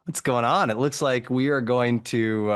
What's going on? It looks like we are going to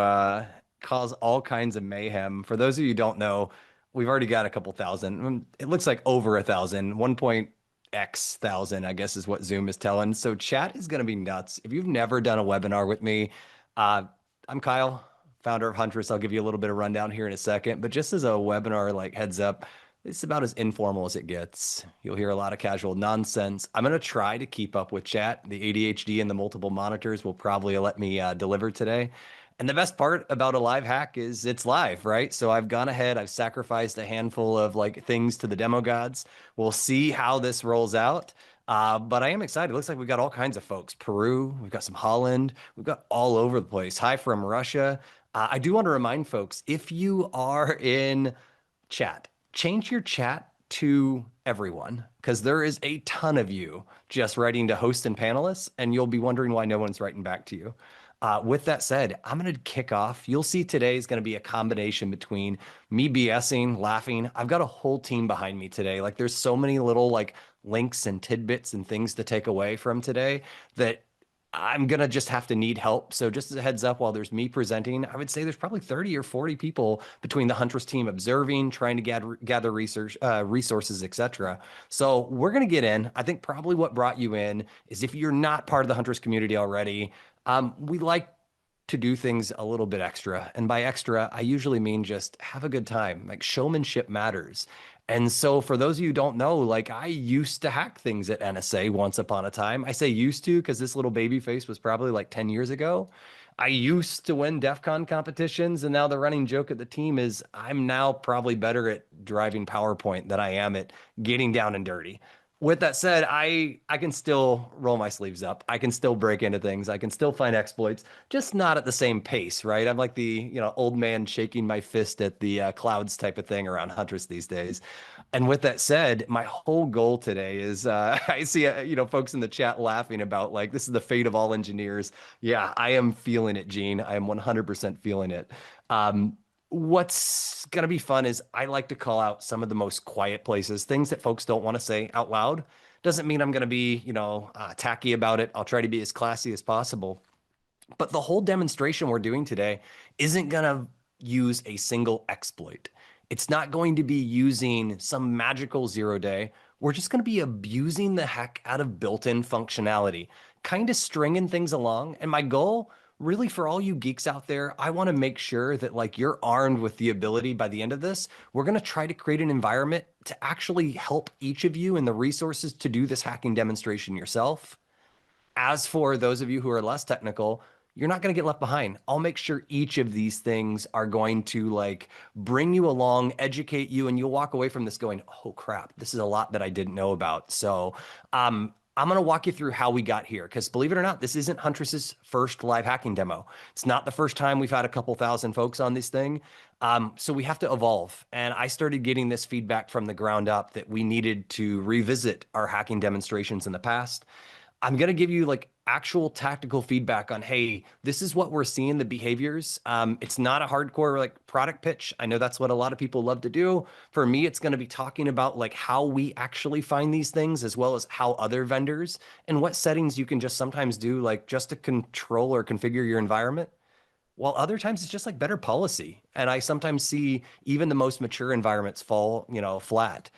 cause all kinds of mayhem. For those of you who don't know, we've already got a couple thousand. It looks like over 1,000, 1 point X thousand, I guess is what Zoom is telling. So chat is going to be nuts. If you've never done a webinar with me, uh, I'm Kyle, founder of Huntress. I'll give you a little bit of rundown here in a second, but just as a webinar, like heads up, it's about as informal as it gets. You'll hear a lot of casual nonsense. I'm going to try to keep up with chat. The ADHD and the multiple monitors will probably let me deliver today. And the best part about a live hack is it's live, right? So I've gone ahead, I've sacrificed a handful of like things to the demo gods. We'll see how this rolls out. But I am excited. It looks like we've got all kinds of folks. Peru, we've got some Holland, we've got all over the place. Hi from Russia. I do want to remind folks, if you are in chat, change your chat to everyone because there is a ton of you just writing to host and panelists, and you'll be wondering why no one's writing back to you. With that said, I'm going to kick off. You'll see today is going to be a combination between me BSing, laughing. I've got a whole team behind me today. Like there's so many little like links and tidbits and things to take away from today that I'm going to just have to need help. So just as a heads up, while there's me presenting, I would say there's probably 30 or 40 people between the Huntress team observing, trying to gather research, resources, etc. So we're going to get in. I think probably what brought you in is if you're not part of the Huntress community already, we like to do things a little bit extra. And by extra, I usually mean just have a good time. Like showmanship matters. And so for those of you who don't know, like I used to hack things at NSA once upon a time. I say used to because this little baby face was probably like 10 years ago. I used to win DEF CON competitions, and now the running joke at the team is I'm now probably better at driving PowerPoint than I am at getting down and dirty. With that said, I can still roll my sleeves up. I can still break into things. I can still find exploits, just not at the same pace, right? I'm like the, old man shaking my fist at the clouds type of thing around Huntress these days. And with that said, my whole goal today is I see, folks in the chat laughing about like, this is the fate of all engineers. Yeah, I am feeling it, Gene. I am 100% feeling it. What's going to be fun is I like to call out some of the most quiet places, things that folks don't want to say out loud. Doesn't mean I'm going to be, tacky about it. I'll try to be as classy as possible. But the whole demonstration we're doing today isn't going to use a single exploit. It's not going to be using some magical 0-day. We're just going to be abusing the heck out of built-in functionality, kind of stringing things along. And my goal really for all you geeks out there, I want to make sure that like you're armed with the ability by the end of this. We're going to try to create an environment to actually help each of you and the resources to do this hacking demonstration yourself. As for those of you who are less technical, you're not going to get left behind. I'll make sure each of these things are going to like bring you along, educate you, and you'll walk away from this going, oh crap, this is a lot that I didn't know about. So I'm going to walk you through how we got here because believe it or not, this isn't Huntress's first live hacking demo. It's not the first time we've had a couple thousand folks on this thing. So we have to evolve. And I started getting this feedback from the ground up that we needed to revisit our hacking demonstrations in the past. I'm going to give you like actual tactical feedback on, hey, this is what we're seeing, the behaviors. It's not a hardcore like product pitch. I know that's what a lot of people love to do. For me, it's going to be talking about like how we actually find these things, as well as how other vendors and what settings you can just sometimes do like just to control or configure your environment. While other times it's just like better policy. And I sometimes see even the most mature environments fall, flat.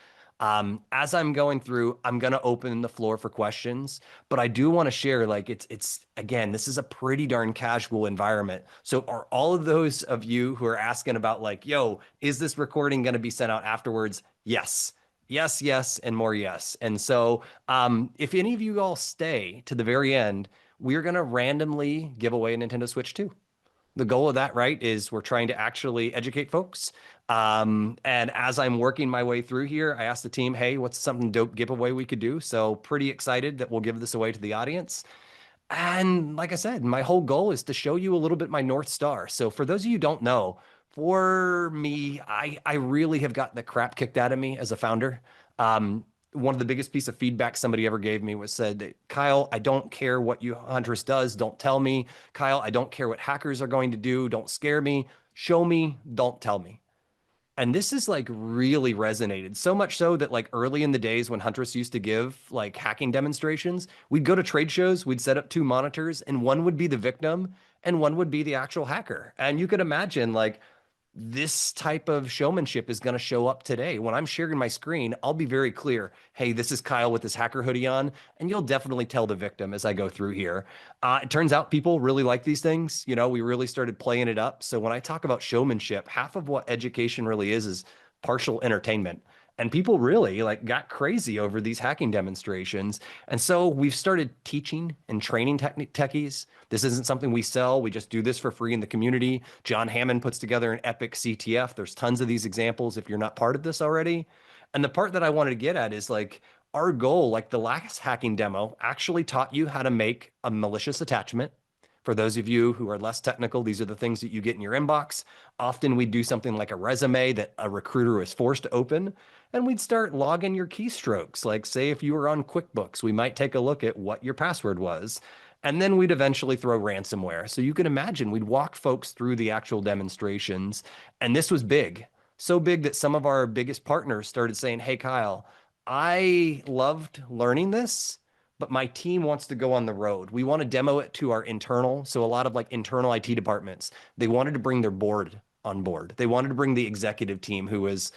As I'm going through, I'm going to open the floor for questions, but I do want to share like it's again, this is a pretty darn casual environment. So are all of those of you who are asking about like, yo, is this recording going to be sent out afterwards? Yes. Yes, yes, and more yes. And so if any of you all stay to the very end, we're going to randomly give away a Nintendo Switch 2. The goal of that, right, is we're trying to actually educate folks. And as I'm working my way through here, I asked the team, hey, what's something dope giveaway we could do? So pretty excited that we'll give this away to the audience. And like I said, my whole goal is to show you a little bit my North Star. So for those of you who don't know, for me, I really have got the crap kicked out of me as a founder. One of the biggest piece of feedback somebody ever gave me was said, Kyle, I don't care what you Huntress does. Don't tell me. Kyle, I don't care what hackers are going to do. Don't scare me. Show me. Don't tell me. And this is like really resonated so much so that like early in the days when Huntress used to give like hacking demonstrations, we'd go to trade shows, we'd set up two monitors, and one would be the victim and one would be the actual hacker. And you could imagine like this type of showmanship is going to show up today. When I'm sharing my screen, I'll be very clear. Hey, this is Kyle with this hacker hoodie on, and you'll definitely tell the victim as I go through here. It turns out people really like these things. You know, we really started playing it up. So when I talk about showmanship, half of what education really is partial entertainment. And people really like got crazy over these hacking demonstrations. And so we've started teaching and training techies. This isn't something we sell. We just do this for free in the community. John Hammond puts together an epic CTF. There's tons of these examples if you're not part of this already. And the part that I wanted to get at is like our goal, like the last hacking demo actually taught you how to make a malicious attachment. For those of you who are less technical, these are the things that you get in your inbox. Often we do something like a resume that a recruiter is forced to open, and we'd start logging your keystrokes. Like say if you were on QuickBooks, we might take a look at what your password was. And then we'd eventually throw ransomware. So you can imagine we'd walk folks through the actual demonstrations. And this was big, so big that some of our biggest partners started saying, hey, Kyle, I loved learning this, but my team wants to go on the road. We want to demo it to our internal. So a lot of like internal IT departments, they wanted to bring their board on board. They wanted to bring the executive team who was,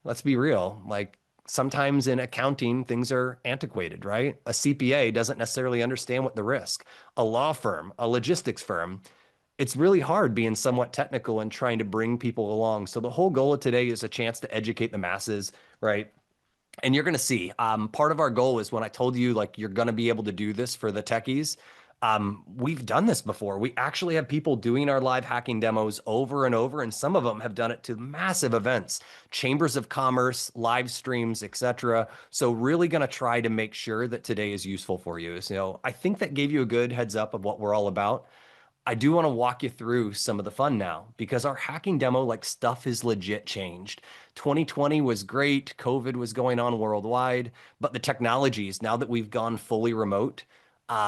let's be real, like sometimes in accounting, things are antiquated, right? A CPA doesn't necessarily understand what the risk. A law firm, a logistics firm, it's really hard being somewhat technical and trying to bring people along. So the whole goal of today is a chance to educate the masses, right? And you're going to see part of our goal is when I told you like you're going to be able to do this for the techies. We've done this before. We actually have people doing our live hacking demos over and over, and some of them have done it to massive events, chambers of commerce, live streams, etc. So really going to try to make sure that today is useful for you. So I think that gave you a good heads up of what we're all about. I do want to walk you through some of the fun now because our hacking demo, like stuff is legit changed. 2020 was great. COVID was going on worldwide, but the technologies, now that we've gone fully remote,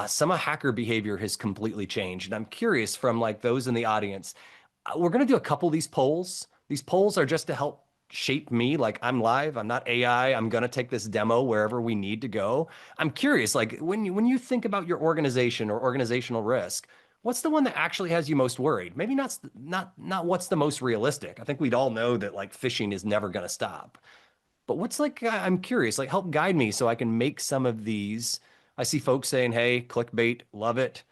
some of hacker behavior has completely changed. And I'm curious from like those in the audience, we're going to do a couple of these polls. These polls are just to help shape me. Like I'm live, I'm not AI. I'm going to take this demo wherever we need to go. I'm curious, like when you think about your organization or organizational risk, what's the one that actually has you most worried? Maybe not what's the most realistic. I think we'd all know that like phishing is never going to stop. But what's like I'm curious, like help guide me so I can make some of these. I see folks saying, "Hey, clickbait, love it.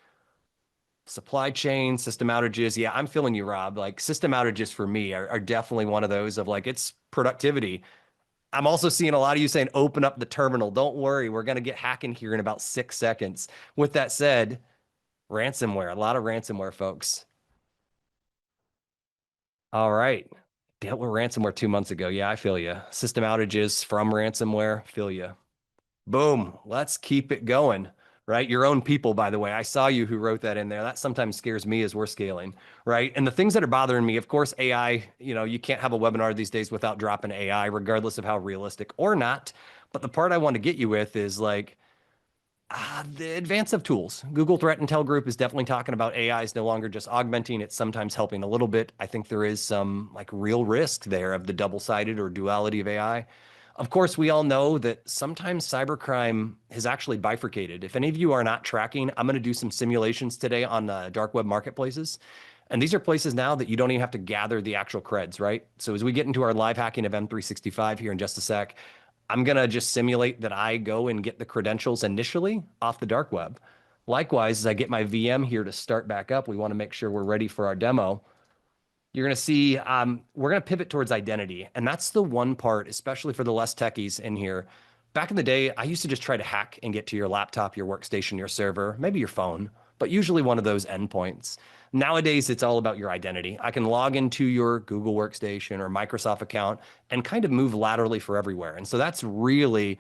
Supply chain, system outages." Yeah, I'm feeling you, Rob. Like system outages for me are definitely one of those of like it's productivity. I'm also seeing a lot of you saying, "Open up the terminal. Don't worry, we're going to get hacking here in about 6 seconds." With that said, ransomware, a lot of ransomware, folks. All right. Dealt with ransomware 2 months ago. Yeah, I feel you. System outages from ransomware, feel you. Boom. Let's keep it going, right? Your own people, by the way. I saw you who wrote that in there. That sometimes scares me as we're scaling, right? And the things that are bothering me, of course, AI, you can't have a webinar these days without dropping AI, regardless of how realistic or not. But the part I want to get you with is like, the advance of tools. Google Threat Intel Group is definitely talking about AI is no longer just augmenting, it's sometimes helping a little bit. I think there is some like real risk there of the double-sided or duality of AI. Of course, we all know that sometimes cybercrime has actually bifurcated. If any of you are not tracking, I'm going to do some simulations today on dark web marketplaces. And these are places now that you don't even have to gather the actual creds, right? So as we get into our live hacking of M365 here in just a sec, I'm going to just simulate that I go and get the credentials initially off the dark web. Likewise, as I get my VM here to start back up, we want to make sure we're ready for our demo. You're going to see we're going to pivot towards identity. And that's the one part, especially for the less techies in here. Back in the day, I used to just try to hack and get to your laptop, your workstation, your server, maybe your phone, but usually one of those endpoints. Nowadays, it's all about your identity. I can log into your Google workstation or Microsoft account and kind of move laterally for everywhere. And so that's really,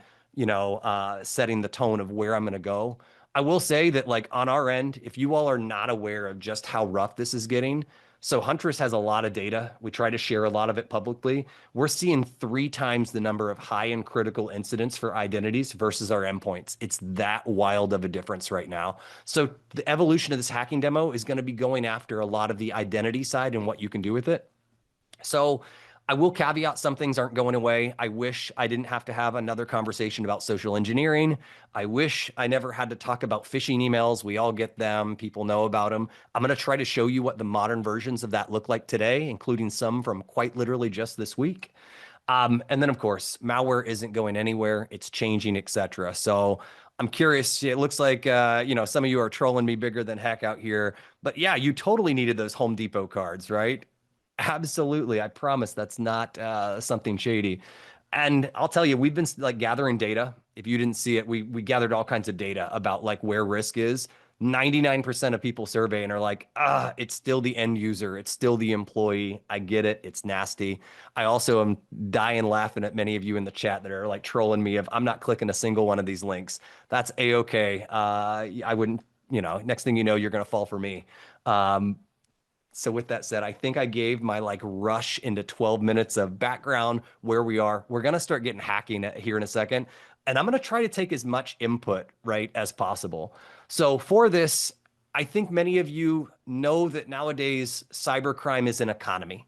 setting the tone of where I'm going to go. I will say that like on our end, if you all are not aware of just how rough this is getting, so Huntress has a lot of data. We try to share a lot of it publicly. We're seeing 3 times the number of high and critical incidents for identities versus our endpoints. It's that wild of a difference right now. So the evolution of this hacking demo is going to be going after a lot of the identity side and what you can do with it. So I will caveat some things aren't going away. I wish I didn't have to have another conversation about social engineering. I wish I never had to talk about phishing emails. We all get them. People know about them. I'm going to try to show you what the modern versions of that look like today, including some from quite literally just this week. And then, of course, malware isn't going anywhere. It's changing, etc. So I'm curious. It looks like, some of you are trolling me bigger than heck out here. But yeah, you totally needed those Home Depot cards, right? Absolutely. I promise that's not something shady. And I'll tell you, we've been like gathering data. If you didn't see it, we gathered all kinds of data about like where risk is. 99% of people survey and are like, it's still the end user. It's still the employee. I get it. It's nasty. I also am dying laughing at many of you in the chat that are like trolling me if I'm not clicking a single one of these links. That's a-okay. I wouldn't, next thing you know, you're going to fall for me. So with that said, I think I gave my like rush into 12 minutes of background where we are. We're going to start getting hacking here in a second. And I'm going to try to take as much input, right, as possible. So for this, I think many of you know that nowadays cybercrime is an economy.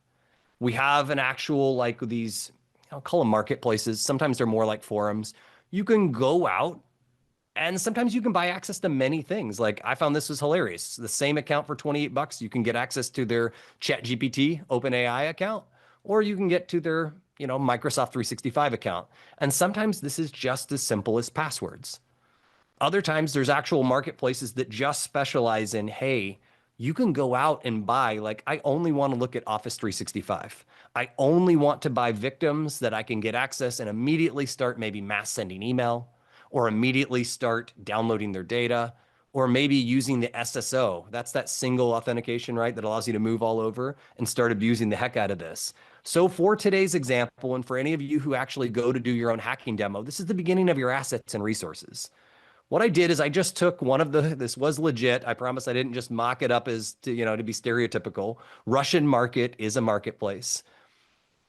We have an actual like these, I'll call them marketplaces. Sometimes they're more like forums. You can go out and sometimes you can buy access to many things. Like I found this was hilarious. The same account for 28 bucks, you can get access to their ChatGPT OpenAI account, or you can get to their, Microsoft 365 account. And sometimes this is just as simple as passwords. Other times there's actual marketplaces that just specialize in, hey, you can go out and buy, like, I only want to look at Office 365. I only want to buy victims that I can get access and immediately start maybe mass sending email, or immediately start downloading their data, or maybe using the SSO. That's that single authentication, right? That allows you to move all over and start abusing the heck out of this. So for today's example, and for any of you who actually go to do your own hacking demo, this is the beginning of your assets and resources. What I did is I just took one of this was legit. I promise I didn't just mock it up as to be stereotypical. Russian market is a marketplace.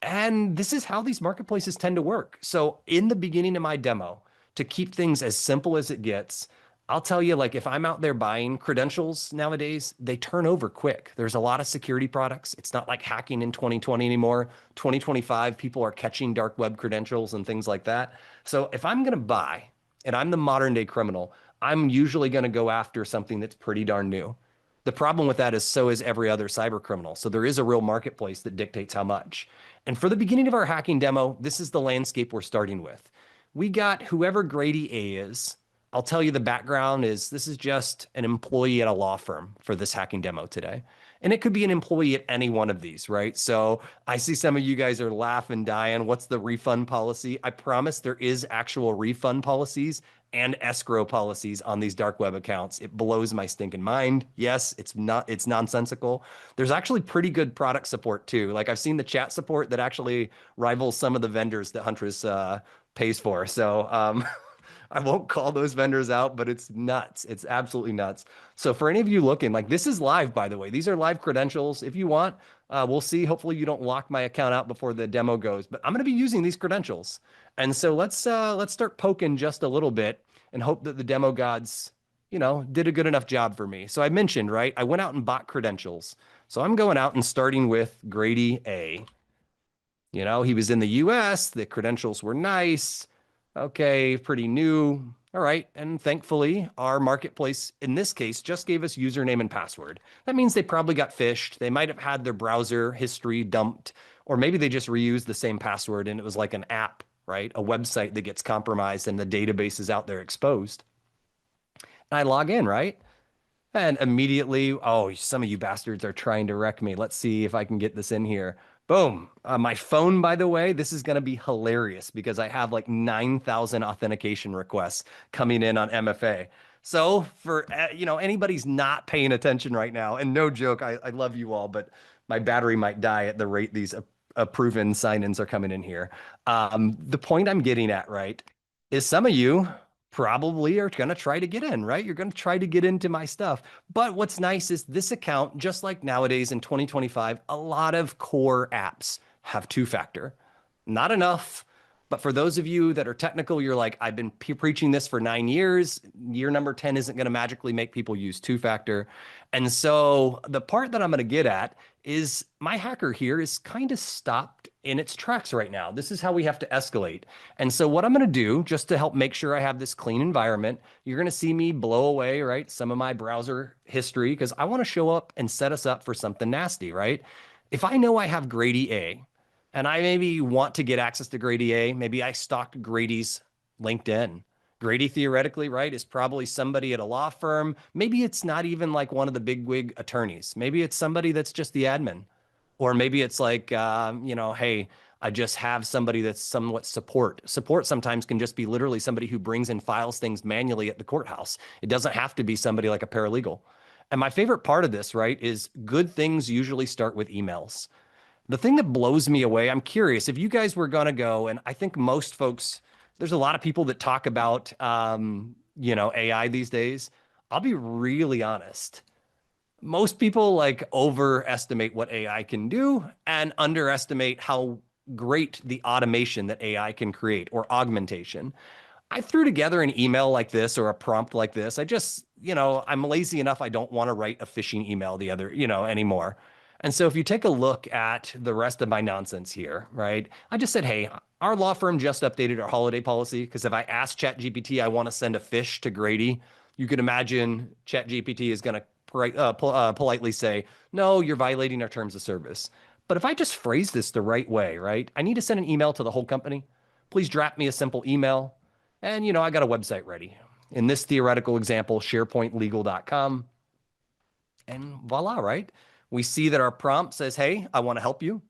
And this is how these marketplaces tend to work. So in the beginning of my demo, to keep things as simple as it gets, I'll tell you, like if I'm out there buying credentials nowadays, they turn over quick. There's a lot of security products. It's not like hacking in 2020 anymore. 2025, people are catching dark web credentials and things like that. So if I'm going to buy, and I'm the modern day criminal, I'm usually going to go after something that's pretty darn new. The problem with that is so is every other cyber criminal. So there is a real marketplace that dictates how much. And for the beginning of our hacking demo, this is the landscape we're starting with. We got whoever Grady A is. I'll tell you the background is this is just an employee at a law firm for this hacking demo today. And it could be an employee at any one of these, right? So I see some of you guys are laughing, dying. What's the refund policy? I promise there is actual refund policies and escrow policies on these dark web accounts. It blows my stinking mind. Yes, it's nonsensical. There's actually pretty good product support too. Like I've seen the chat support that actually rivals some of the vendors that Huntress pays for. So I won't call those vendors out, but it's nuts. It's absolutely nuts. So for any of you looking, like this is live, by the way, these are live credentials. If you want, we'll see. Hopefully you don't lock my account out before the demo goes, but I'm going to be using these credentials. And so let's start poking just a little bit and hope that the demo gods, did a good enough job for me. So I mentioned, right, I went out and bought credentials. So I'm going out and starting with Grady A. He was in the US, the credentials were nice. Okay, pretty new. All right. And thankfully, our marketplace in this case just gave us username and password. That means they probably got phished. They might have had their browser history dumped, or maybe they just reused the same password and it was like an app, right? A website that gets compromised and the database is out there exposed. And I log in, right? And immediately, oh, some of you bastards are trying to wreck me. Let's see if I can get this in here. Boom. My phone, by the way, this is going to be hilarious because I have like 9,000 authentication requests coming in on MFA. So for, anybody's not paying attention right now, and no joke, I love you all, but my battery might die at the rate these proven sign-ins are coming in here. The point I'm getting at, right, is some of you probably are going to try to get in, right? You're going to try to get into my stuff. But what's nice is this account, just like nowadays in 2025, a lot of core apps have two-factor. Not enough, But for those of you that are technical, you're like, I've been preaching this for 9 years. Year number 10 isn't going to magically make people use two-factor. And so the part that I'm going to get at is my hacker here is kind of stopped in its tracks right now. This is how we have to escalate. And so what I'm going to do, just to help make sure I have this clean environment, you're going to see me blow away, right, some of my browser history, because I want to show up and set us up for something nasty, right? If I know I have Grady A, and I maybe want to get access to Grady A, maybe I stalked Grady's LinkedIn. Grady, theoretically, right, is probably somebody at a law firm. Maybe it's not even like one of the bigwig attorneys. Maybe it's somebody that's just the admin. Or maybe it's like, hey, I just have somebody that's somewhat support. Support sometimes can just be literally somebody who brings and files things manually at the courthouse. It doesn't have to be somebody like a paralegal. And my favorite part of this, right, is good things usually start with emails. The thing that blows me away, I'm curious if you guys were going to go, and I think most folks, there's a lot of people that talk about, AI these days. I'll be really honest. Most people like overestimate what AI can do and underestimate how great the automation that AI can create or augmentation. I threw together an email like this or a prompt like this. I just, I'm lazy enough. I don't want to write a phishing email anymore. And so if you take a look at the rest of my nonsense here, right? I just said, hey, our law firm just updated our holiday policy because if I ask ChatGPT, I want to send a fish to Grady, you can imagine ChatGPT is going to politely say, no, you're violating our terms of service. But if I just phrase this the right way, right? I need to send an email to the whole company. Please draft me a simple email. And, I got a website ready. In this theoretical example, sharepointlegal.com. And voila, right? We see that our prompt says, hey, I want to help you,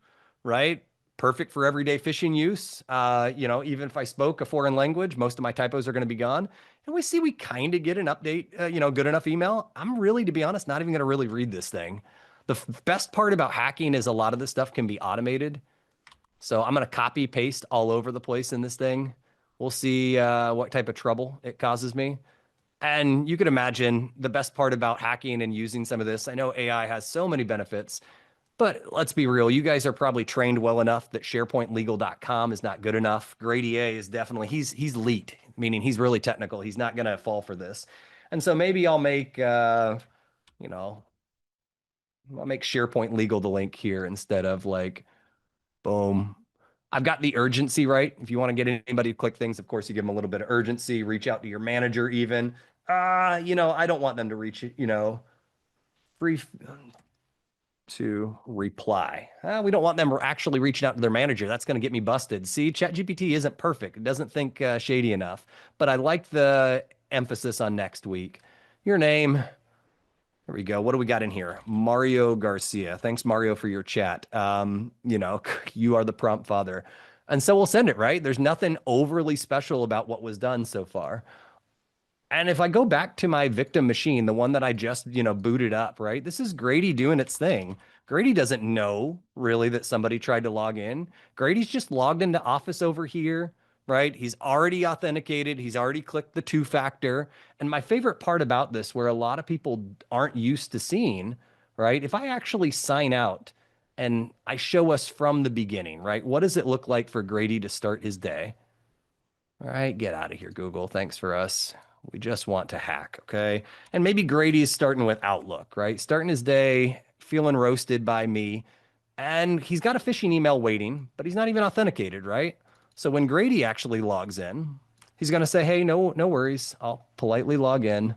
right? Perfect for everyday phishing use. Even if I spoke a foreign language, most of my typos are going to be gone. And we see we kind of get an update, good enough email. I'm really, to be honest, not even going to really read this thing. The best part about hacking is a lot of this stuff can be automated. So I'm going to copy paste all over the place in this thing. We'll see what type of trouble it causes me. And you can imagine the best part about hacking and using some of this. I know AI has so many benefits, but let's be real. You guys are probably trained well enough that SharePointLegal.com is not good enough. Grady A is definitely, he's elite, meaning he's really technical. He's not going to fall for this. And so maybe I'll make, I'll make SharePoint Legal the link here instead of like, boom. I've got the urgency, right? If you want to get anybody to click things, of course, you give them a little bit of urgency, reach out to your manager even. I don't want them to reach, free to reply. We don't want them actually reaching out to their manager. That's going to get me busted. See, ChatGPT isn't perfect. It doesn't think shady enough, but I like the emphasis on next week. Your name. There we go. What do we got in here? Mario Garcia. Thanks, Mario, for your chat. You are the prompt father. And so we'll send it, right? There's nothing overly special about what was done so far. And if I go back to my victim machine, the one that I just, booted up, right? This is Grady doing its thing. Grady doesn't know really that somebody tried to log in. Grady's just logged into Office over here, right? He's already authenticated. He's already clicked the two-factor. And my favorite part about this, where a lot of people aren't used to seeing, right? If I actually sign out and I show us from the beginning, right? What does it look like for Grady to start his day? All right, get out of here, Google. Thanks for us. We just want to hack, okay? And maybe Grady is starting with Outlook, right? Starting his day, feeling roasted by me. And he's got a phishing email waiting, but he's not even authenticated, right? So when Grady actually logs in, he's going to say, hey, no worries. I'll politely log in.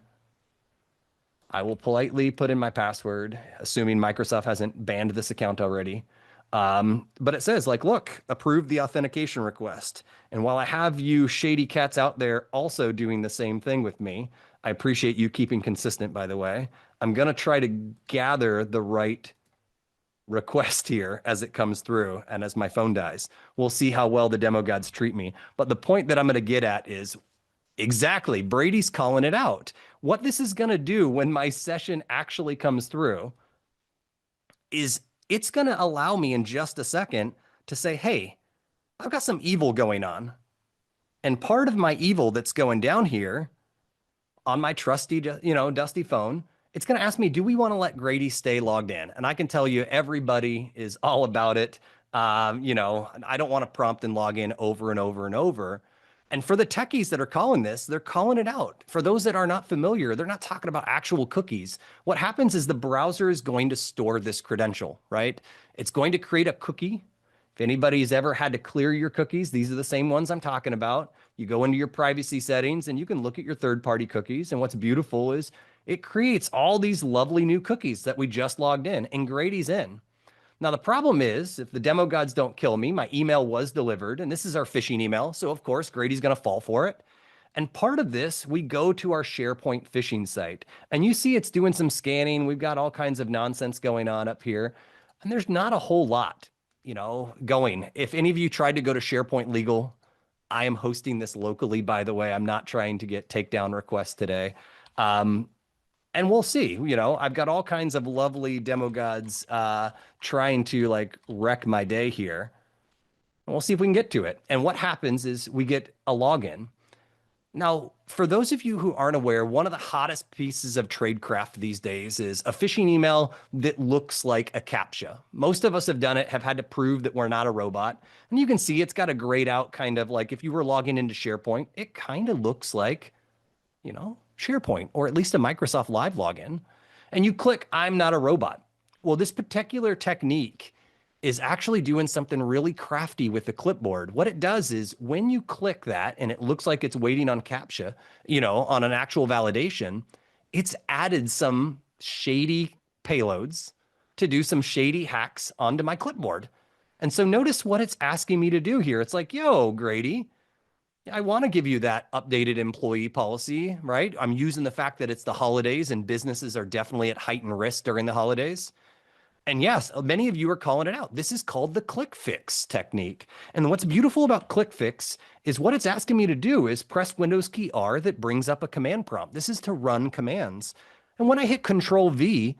I will politely put in my password, assuming Microsoft hasn't banned this account already. But it says like, look, approve the authentication request. And while I have you shady cats out there also doing the same thing with me, I appreciate you keeping consistent, by the way. I'm going to try to gather the right request here as it comes through and as my phone dies. We'll see how well the demo gods treat me. But the point that I'm going to get at is exactly, Brady's calling it out. What this is going to do when my session actually comes through is it's going to allow me in just a second to say, hey, I've got some evil going on. And part of my evil that's going down here on my trusty, dusty phone, it's going to ask me, do we want to let Grady stay logged in? And I can tell you everybody is all about it. I don't want to prompt and log in over and over and over. And for the techies that are calling this, they're calling it out. For those that are not familiar, they're not talking about actual cookies. What happens is the browser is going to store this credential, right? It's going to create a cookie. If anybody's ever had to clear your cookies, these are the same ones I'm talking about. You go into your privacy settings and you can look at your third-party cookies. And what's beautiful is it creates all these lovely new cookies that we just logged in, and Grady's in. Now, the problem is, if the demo gods don't kill me, my email was delivered, and this is our phishing email. So, of course, Grady's going to fall for it. And part of this, we go to our SharePoint phishing site, and you see it's doing some scanning. We've got all kinds of nonsense going on up here, and there's not a whole lot, going. If any of you tried to go to SharePoint Legal, I am hosting this locally, by the way. I'm not trying to get takedown requests today. And we'll see, I've got all kinds of lovely demo gods trying to like wreck my day here. And we'll see if we can get to it. And what happens is we get a login. Now, for those of you who aren't aware, one of the hottest pieces of tradecraft these days is a phishing email that looks like a CAPTCHA. Most of us have done it, have had to prove that we're not a robot. And you can see it's got a grayed out kind of like if you were logging into SharePoint, it kind of looks like, SharePoint, or at least a Microsoft Live login, and you click, I'm not a robot. Well, this particular technique is actually doing something really crafty with the clipboard. What it does is when you click that and it looks like it's waiting on CAPTCHA, on an actual validation, it's added some shady payloads to do some shady hacks onto my clipboard. And so notice what it's asking me to do here. It's like, yo, Grady, I want to give you that updated employee policy, right? I'm using the fact that it's the holidays and businesses are definitely at heightened risk during the holidays. And yes, many of you are calling it out. This is called the click fix technique. And what's beautiful about click fix is what it's asking me to do is press Windows key R that brings up a command prompt. This is to run commands. And when I hit Control V,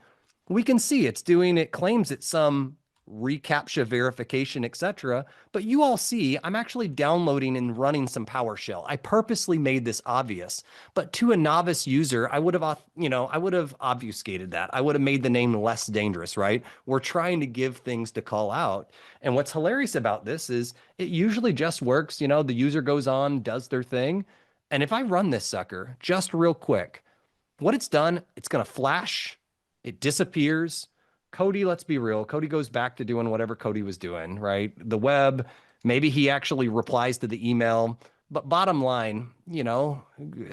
we can see it claims it's some reCAPTCHA verification, etc. But you all see I'm actually downloading and running some PowerShell. I purposely made this obvious, but to a novice user, I would have obfuscated that. I would have made the name less dangerous, right? We're trying to give things to call out. And what's hilarious about this is it usually just works. The user goes on, does their thing. And if I run this sucker just real quick, what it's done, it's going to flash, it disappears. Cody, let's be real. Cody goes back to doing whatever Cody was doing, right? The web, maybe he actually replies to the email. But bottom line,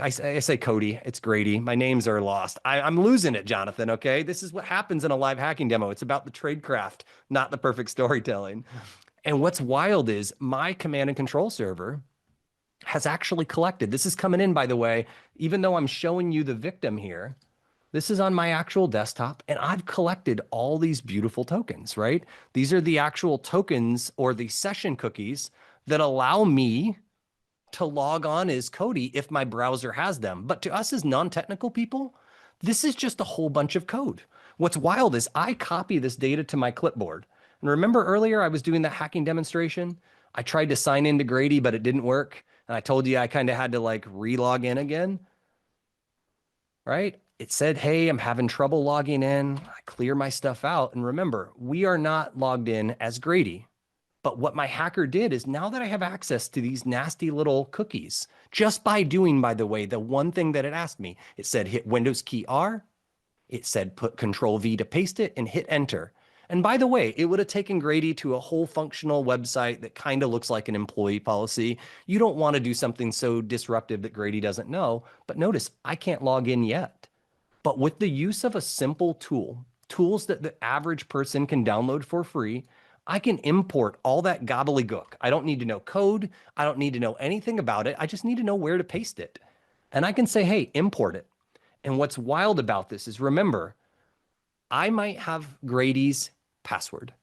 I say Cody, it's Grady. My names are lost. I'm losing it, Jonathan, okay? This is what happens in a live hacking demo. It's about the tradecraft, not the perfect storytelling. And what's wild is my command and control server has actually collected. This is coming in, by the way, even though I'm showing you the victim here. This is on my actual desktop, and I've collected all these beautiful tokens, right? These are the actual tokens or the session cookies that allow me to log on as Cody if my browser has them. But to us as non-technical people, this is just a whole bunch of code. What's wild is I copy this data to my clipboard. And remember earlier I was doing that hacking demonstration? I tried to sign into Grady, but it didn't work. And I told you I kind of had to like re-log in again, right? It said, hey, I'm having trouble logging in. I clear my stuff out. And remember, we are not logged in as Grady. But what my hacker did is now that I have access to these nasty little cookies, just by doing, by the way, the one thing that it asked me, it said hit Windows key R. It said put Control V to paste it and hit enter. And by the way, it would have taken Grady to a whole functional website that kind of looks like an employee policy. You don't want to do something so disruptive that Grady doesn't know. But notice, I can't log in yet. But with the use of a simple tool, tools that the average person can download for free, I can import all that gobbledygook. I don't need to know code. I don't need to know anything about it. I just need to know where to paste it. And I can say, hey, import it. And what's wild about this is, remember, I might have Grady's password,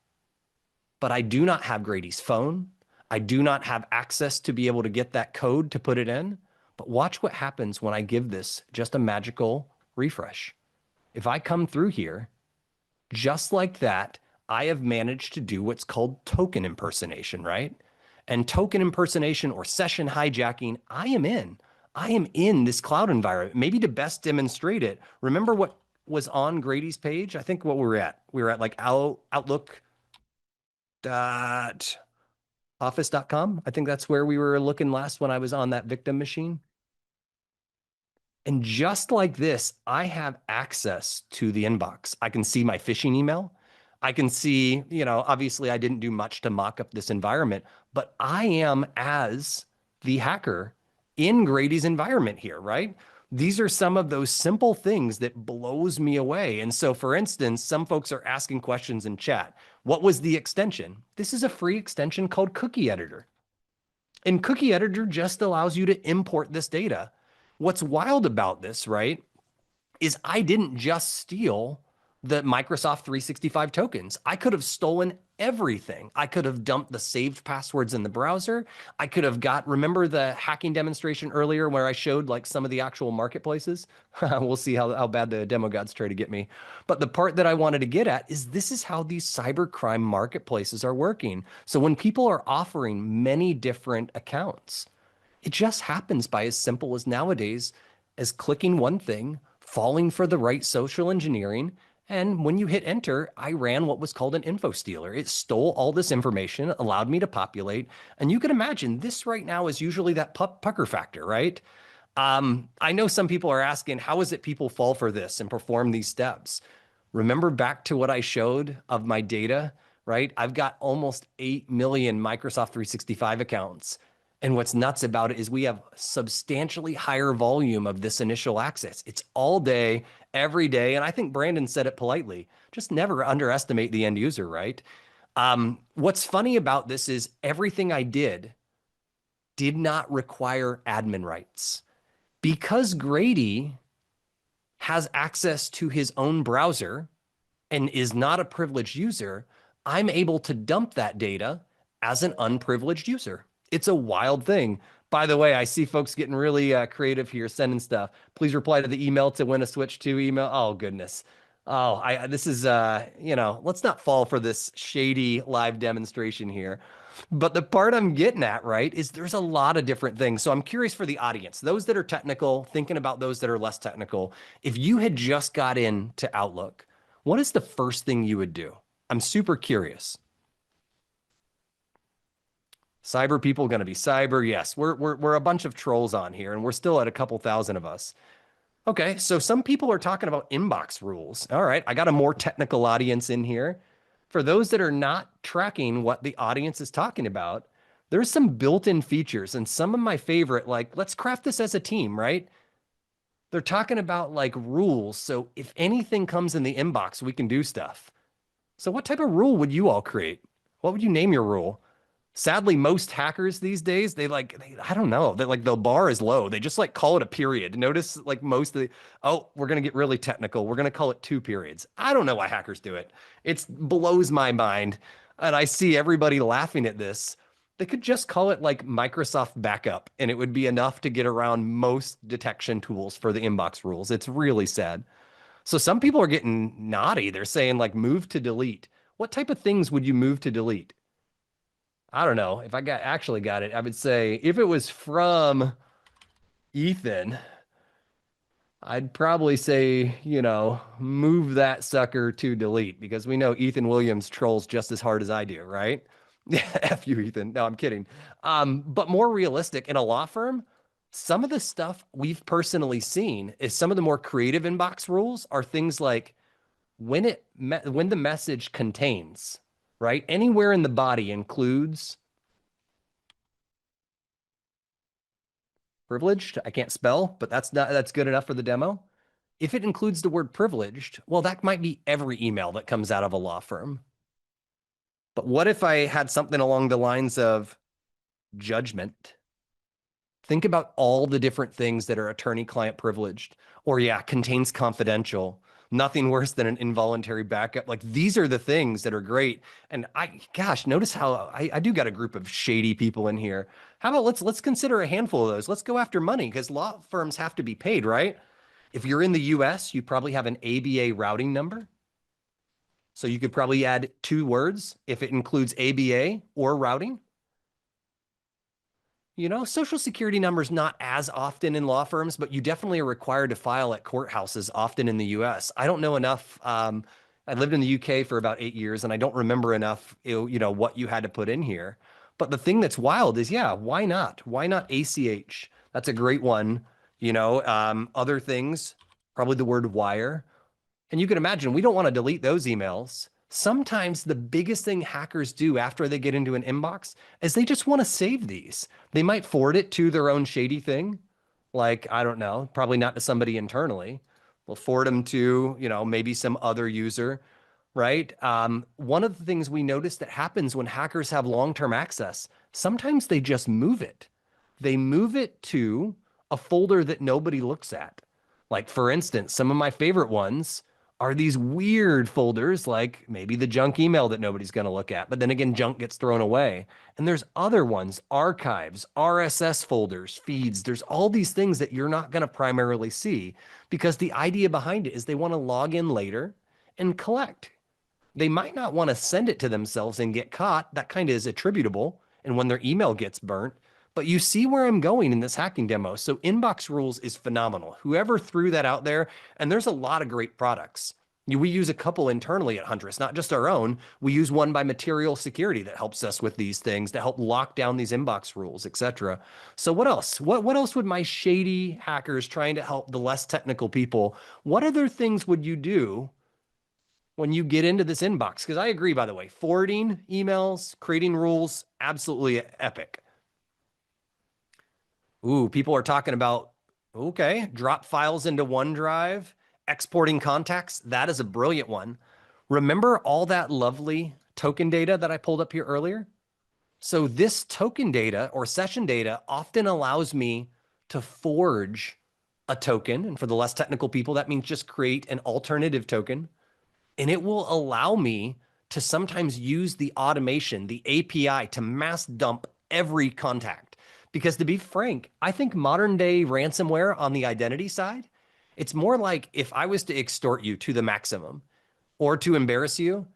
but I do not have Grady's phone. I do not have access to be able to get that code to put it in. But watch what happens when I give this just a magical refresh. If I come through here, just like that, I have managed to do what's called token impersonation, right? And token impersonation or session hijacking, I am in this cloud environment. Maybe to best demonstrate it, remember what was on Grady's page? I think what we were at like Outlook dot office.com. I think that's where we were looking last when I was on that victim machine. And just like this, I have access to the inbox. I can see my phishing email. I can see, obviously I didn't do much to mock up this environment, but I am as the hacker in Grady's environment here, right? These are some of those simple things that blows me away. And so for instance, some folks are asking questions in chat. What was the extension? This is a free extension called Cookie Editor. And Cookie Editor just allows you to import this data. What's wild about this, right, is I didn't just steal the Microsoft 365 tokens. I could have stolen everything. I could have dumped the saved passwords in the browser. I could have remember the hacking demonstration earlier where I showed like some of the actual marketplaces? We'll see how bad the demo gods try to get me. But the part that I wanted to get at is this is how these cybercrime marketplaces are working. So when people are offering many different accounts, it just happens by as simple as nowadays as clicking one thing, falling for the right social engineering. And when you hit enter, I ran what was called an info stealer. It stole all this information, allowed me to populate. And you can imagine this right now is usually that pucker factor, right? I know some people are asking, how is it people fall for this and perform these steps? Remember back to what I showed of my data, right? I've got almost 8 million Microsoft 365 accounts. And what's nuts about it is we have substantially higher volume of this initial access. It's all day, every day. And I think Brandon said it politely, just never underestimate the end user, right? What's funny about this is everything I did not require admin rights. Because Grady has access to his own browser and is not a privileged user, I'm able to dump that data as an unprivileged user. It's a wild thing. By the way, I see folks getting really creative here, sending stuff. Please reply to the email to win a Switch 2 email. Oh, goodness. Oh, this is, let's not fall for this shady live demonstration here. But the part I'm getting at, right, is there's a lot of different things. So I'm curious for the audience, those that are technical, thinking about those that are less technical. If you had just got into Outlook, what is the first thing you would do? I'm super curious. Cyber people going to be cyber. Yes, we're a bunch of trolls on here, and we're still at a couple thousand of us. Okay, so some people are talking about inbox rules. All right, I got a more technical audience in here. For those that are not tracking what the audience is talking about, there's some built-in features, and some of my favorite, like let's craft this as a team, right? They're talking about like rules. So if anything comes in the inbox, we can do stuff. So what type of rule would you all create? What would you name your rule? Sadly, most hackers these days, I don't know, the bar is low. They just like call it a period. Notice like most of we're going to get really technical. We're going to call it 2 periods. I don't know why hackers do it. It blows my mind. And I see everybody laughing at this. They could just call it like Microsoft backup and it would be enough to get around most detection tools for the inbox rules. It's really sad. So some people are getting naughty. They're saying like move to delete. What type of things would you move to delete? I don't know. If I actually got it, I would say if it was from Ethan, I'd probably say, move that sucker to delete because we know Ethan Williams trolls just as hard as I do, right? F you, Ethan. No, I'm kidding. But more realistic in a law firm, some of the stuff we've personally seen is some of the more creative inbox rules are things like when the message contains, right? Anywhere in the body includes privileged. I can't spell, but that's good enough for the demo. If it includes the word privileged, well, that might be every email that comes out of a law firm. But what if I had something along the lines of judgment? Think about all the different things that are attorney-client privileged, or contains confidential. Nothing worse than an involuntary backup. Like these are the things that are great. And notice how I do got a group of shady people in here. How about let's consider a handful of those. Let's go after money because law firms have to be paid, right? If you're in the US, you probably have an ABA routing number. So you could probably add 2 words if it includes ABA or routing. Social security numbers not as often in law firms, but you definitely are required to file at courthouses often in the US. I don't know enough I lived in the UK for about 8 years, and I don't remember enough, what you had to put in here. But the thing that's wild is, yeah, why not? Why not ACH? That's a great one. Other things, probably the word wire. And you can imagine we don't want to delete those emails. Sometimes the biggest thing hackers do after they get into an inbox is they just want to save these. They might forward it to their own shady thing. Like, I don't know, probably not to somebody internally. We'll forward them to, maybe some other user, right? One of the things we notice that happens when hackers have long-term access, sometimes they just move it. They move it to a folder that nobody looks at. Like, for instance, some of my favorite ones are these weird folders, like maybe the junk email that nobody's going to look at, but then again, junk gets thrown away. And there's other ones, archives, RSS folders, feeds. There's all these things that you're not going to primarily see because the idea behind it is they want to log in later and collect. They might not want to send it to themselves and get caught. That kind of is attributable. And when their email gets burnt, but you see where I'm going in this hacking demo. So inbox rules is phenomenal. Whoever threw that out there, and there's a lot of great products. We use a couple internally at Huntress, not just our own. We use one by Material Security that helps us with these things, to help lock down these inbox rules, etc. So what else? What else would my shady hackers trying to help the less technical people? What other things would you do when you get into this inbox? Because I agree, by the way, forwarding emails, creating rules, absolutely epic. Ooh, people are talking about, okay, drop files into OneDrive, exporting contacts. That is a brilliant one. Remember all that lovely token data that I pulled up here earlier? So this token data or session data often allows me to forge a token. And for the less technical people, that means just create an alternative token. And it will allow me to sometimes use the automation, the API, to mass dump every contact. Because to be frank, I think modern day ransomware on the identity side, it's more like if I was to extort you to the maximum or to embarrass you,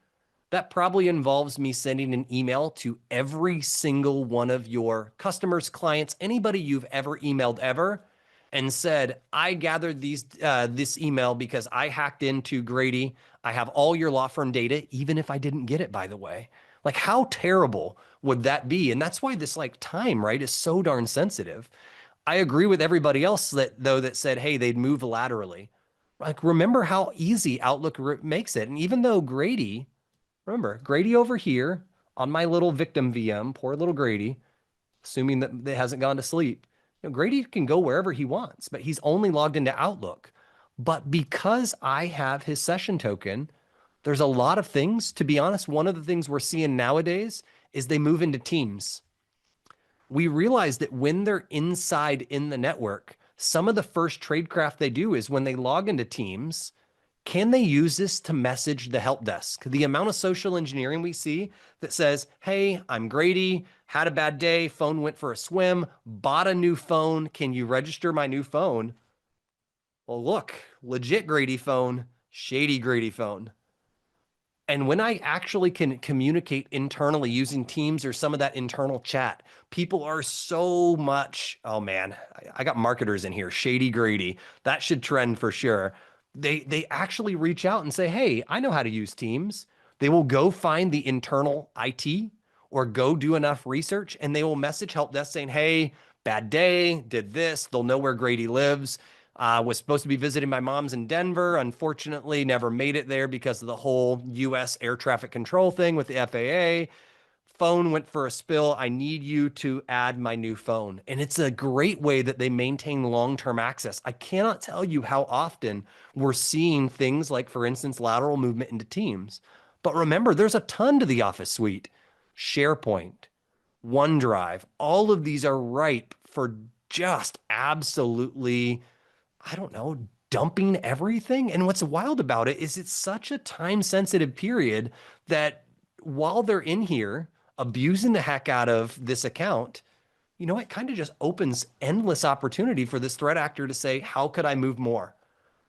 that probably involves me sending an email to every single one of your customers, clients, anybody you've ever emailed ever, and said, I gathered this email because I hacked into Grady. I have all your law firm data, even if I didn't get it, by the way. Like, how terrible would that be? And that's why this time, right, is so darn sensitive. I agree with everybody else that said, hey, they'd move laterally. Like, remember how easy Outlook makes it. And even though Grady, remember, Grady over here on my little victim VM, poor little Grady, assuming that it hasn't gone to sleep, Grady can go wherever he wants, but he's only logged into Outlook. But because I have his session token, there's a lot of things. To be honest, one of the things we're seeing nowadays is they move into teams. We realize that when they're inside in the network, some of the first tradecraft they do is when they log into Teams, can they use this to message the help desk? The amount of social engineering we see that says, hey, I'm Grady, had a bad day, phone went for a swim, bought a new phone, can you register my new phone? Well, look, legit Grady phone, shady Grady phone. And when I actually can communicate internally using Teams or some of that internal chat, people are so much, oh man, I got marketers in here, shady Grady. That should trend for sure. They actually reach out and say, hey, I know how to use Teams. They will go find the internal IT or go do enough research and they will message help desk saying, hey, bad day, did this. They'll know where Grady lives. Was supposed to be visiting my mom's in Denver. Unfortunately, never made it there because of the whole US air traffic control thing with the FAA. Phone went for a spill. I need you to add my new phone. And it's a great way that they maintain long-term access. I cannot tell you how often we're seeing things like, for instance, lateral movement into Teams. But remember, there's a ton to the Office suite. SharePoint, OneDrive, all of these are ripe for just absolutely, I don't know, dumping everything. And what's wild about it is it's such a time sensitive period that while they're in here abusing the heck out of this account, it kind of just opens endless opportunity for this threat actor to say, how could I move more?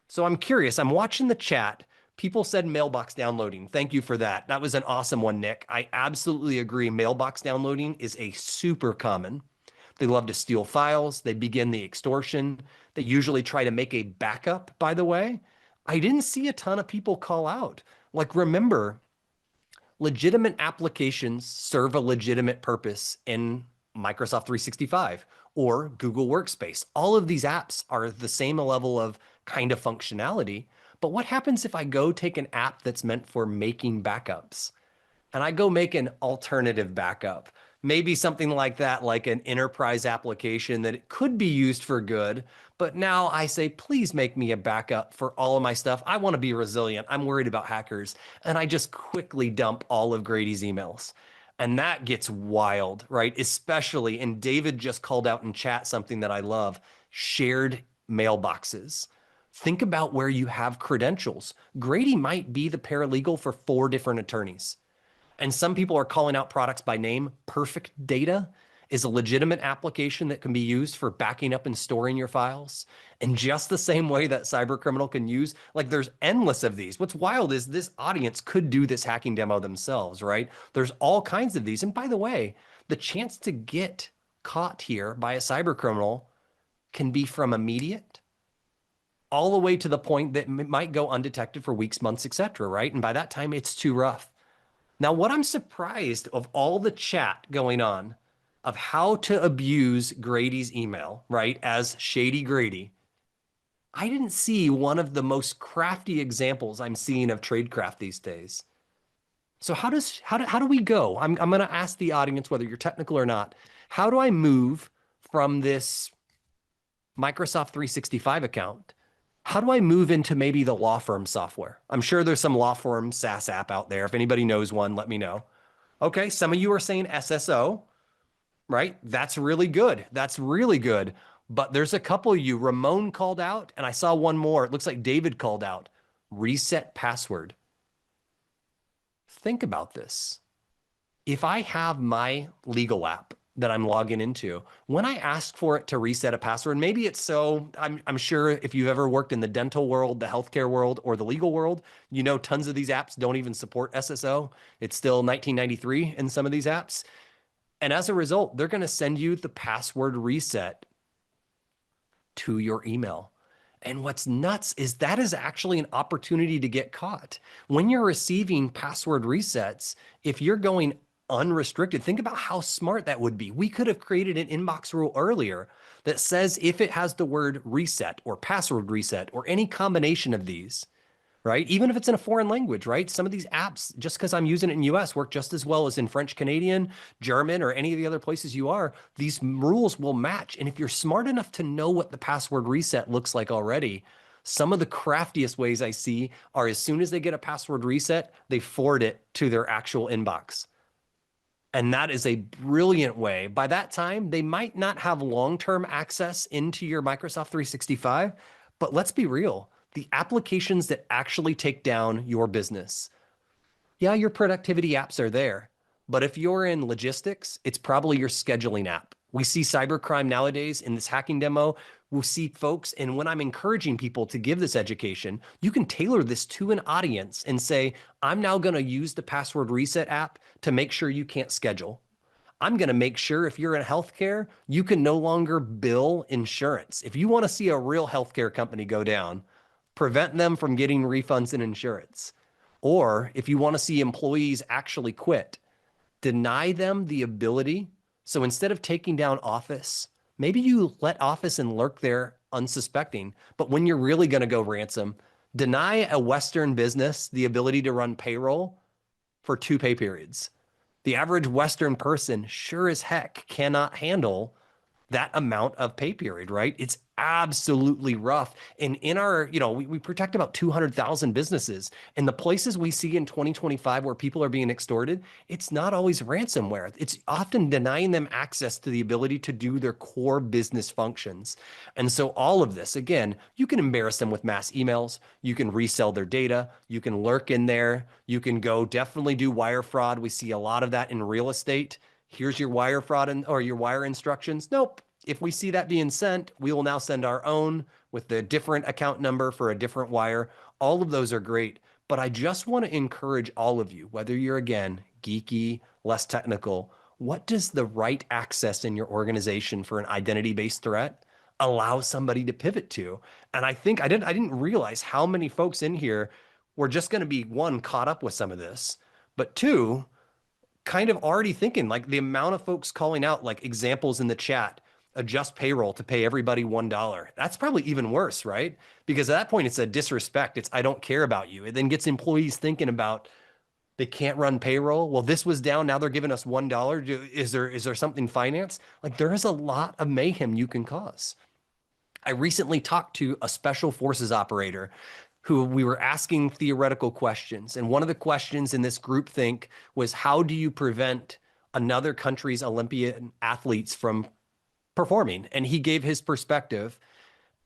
So I'm curious, I'm watching the chat. People said mailbox downloading. Thank you for that. That was an awesome one, Nick. I absolutely agree. Mailbox downloading is a super common. They love to steal files. They begin the extortion. They usually try to make a backup, by the way. I didn't see a ton of people call out Like, remember, legitimate applications serve a legitimate purpose in Microsoft 365 or Google Workspace. All of these apps are the same level of kind of functionality. But what happens if I go take an app that's meant for making backups and I go make an alternative backup? Maybe something like that, like an enterprise application that it could be used for good. But now I say, please make me a backup for all of my stuff. I want to be resilient. I'm worried about hackers. And I just quickly dump all of Grady's emails. And that gets wild, right? Especially, and David just called out in chat something that I love, shared mailboxes. Think about where you have credentials. Grady might be the paralegal for 4 different attorneys. And some people are calling out products by name. Perfect Data is a legitimate application that can be used for backing up and storing your files in just the same way that cybercriminal can use. Like, there's endless of these. What's wild is this audience could do this hacking demo themselves, right? There's all kinds of these. And by the way, the chance to get caught here by a cybercriminal can be from immediate all the way to the point that it might go undetected for weeks, months, etc., right? And by that time, it's too rough. Now, what I'm surprised of all the chat going on of how to abuse Grady's email, right, as Shady Grady, I didn't see one of the most crafty examples I'm seeing of tradecraft these days. So how do we go? I'm going to ask the audience, whether you're technical or not, how do I move from this Microsoft 365 account? How do I move into maybe the law firm software? I'm sure there's some law firm SaaS app out there. If anybody knows one, let me know. Okay, some of you are saying SSO, right? That's really good. That's really good. But there's a couple of you. Ramon called out, and I saw one more. It looks like David called out. Reset password. Think about this. If I have my legal app that I'm logging into, when I ask for it to reset a password, maybe it's so, I'm sure if you've ever worked in the dental world, the healthcare world, or the legal world, you know tons of these apps don't even support SSO. It's still 1993 in some of these apps. And as a result, they're going to send you the password reset to your email. And what's nuts is that is actually an opportunity to get caught. When you're receiving password resets, if you're going unrestricted, think about how smart that would be. We could have created an inbox rule earlier that says if it has the word reset or password reset or any combination of these, right? Even if it's in a foreign language, right? Some of these apps, just because I'm using it in US, work just as well as in French, Canadian, German, or any of the other places you are. These rules will match. And if you're smart enough to know what the password reset looks like already, some of the craftiest ways I see are as soon as they get a password reset, they forward it to their actual inbox. And that is a brilliant way. By that time, they might not have long-term access into your Microsoft 365, but let's be real. The applications that actually take down your business, yeah, your productivity apps are there. But if you're in logistics, it's probably your scheduling app. We see cybercrime nowadays in this hacking demo. We'll see folks, and when I'm encouraging people to give this education, you can tailor this to an audience and say, I'm now going to use the password reset app to make sure you can't schedule. I'm going to make sure if you're in healthcare, you can no longer bill insurance. If you want to see a real healthcare company go down, prevent them from getting refunds and insurance. Or if you want to see employees actually quit, deny them the ability. So instead of taking down Office, maybe you let Office and lurk there unsuspecting. But when you're really going to go ransom, deny a Western business the ability to run payroll for 2 pay periods. The average Western person sure as heck cannot handle that amount of pay period, right? It's absolutely rough. And in our, we protect about 200,000 businesses. And the places we see in 2025 where people are being extorted, it's not always ransomware. It's often denying them access to the ability to do their core business functions. And so all of this, again, you can embarrass them with mass emails. You can resell their data. You can lurk in there. You can go definitely do wire fraud. We see a lot of that in real estate. Here's your wire fraud or your wire instructions. Nope. If we see that being sent, we will now send our own with the different account number for a different wire. All of those are great. But I just want to encourage all of you, whether you're, again, geeky, less technical, what does the right access in your organization for an identity-based threat allow somebody to pivot to? And I think I didn't realize how many folks in here we're just going to be one, caught up with some of this, but two, kind of already thinking like the amount of folks calling out like examples in the chat, adjust payroll to pay everybody $1. That's probably even worse, right? Because at that point it's a disrespect. It's I don't care about you. It then gets employees thinking about they can't run payroll. Well, this was down. Now they're giving us $1. Is there something finance? Like there is a lot of mayhem you can cause. I recently talked to a special forces operator who we were asking theoretical questions. And one of the questions in this group think was, how do you prevent another country's Olympian athletes from performing? And he gave his perspective.